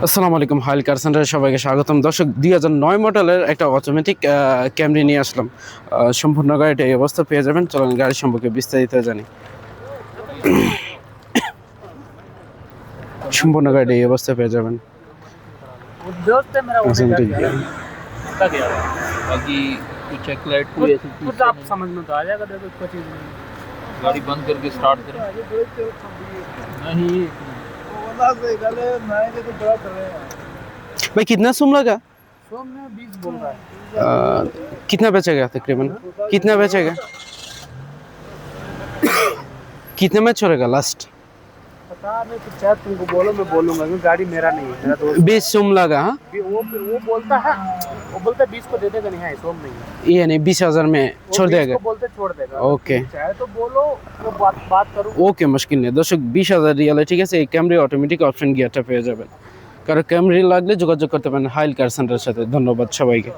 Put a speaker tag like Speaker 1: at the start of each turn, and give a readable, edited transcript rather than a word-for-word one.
Speaker 1: আসসালামু আলাইকুম, হাইল কার সেন্টারে সবাইকে স্বাগতম। দর্শক, 2009 মডেলের একটা অটোমেটিক ক্যামরি নিয়ে আসলাম। সম্পূর্ণ গাড়িটা এই অবস্থা পেয়ে যাবেন। চলুন গাড়ি সম্পর্কে বিস্তারিত জানি। সম্পূর্ণ গাড়িটা এই অবস্থা পেয়ে যাবেন।
Speaker 2: दोस्त है मेरा, वो भी
Speaker 1: অটোমেটিক
Speaker 2: घर गया
Speaker 1: গাড়ি।
Speaker 2: उसका गया हुआ।
Speaker 3: बाकी कुछ चेक लाइट कोई ऐसी चीज
Speaker 2: कुछ
Speaker 3: तो
Speaker 2: आप
Speaker 3: नहीं।
Speaker 2: समझ में तो आ जाएगा, देखो कोई चीज़ नहीं।
Speaker 3: गाड़ी बंद करके स्टार्ट करें। नहीं
Speaker 1: भाई कितना सुम लगा?
Speaker 2: सौ में 20 बोल रहा है।
Speaker 1: कितना बेचेगा तकरीबन? कितना बेचेगा? कितने में छोड़ेगा लास्ट?
Speaker 2: पता नहीं, कुछ शायद तुमको बोलो, मैं बोलूंगा क्योंकि गाड़ी मेरा नहीं है, मेरा दोस्त
Speaker 1: 20 सुम लगा। हाँ,
Speaker 2: है। वो बोलता है, वो बोलता है 20 को दे देगा, नहीं है सौ में नहीं है।
Speaker 1: ये नहीं 20,000 में
Speaker 2: वो
Speaker 1: छोड़
Speaker 2: 20
Speaker 1: देगा।
Speaker 2: को बोलते छोड़ देगा।
Speaker 1: ओके।
Speaker 2: चाहे तो बोलो, वो बात करूँ।
Speaker 1: ওকে, মুশকিল নেই দর্শক। 20,000 রিয়ালে ঠিক আছে, এই ক্যামরি অটোমেটিক অপশন গিয়ারটা পেয়ে যাবেন। কারো ক্যামরি লাগলে যোগাযোগ করতে পারেন হাইল কার সেন্টারের সাথে। ধন্যবাদ সবাইকে।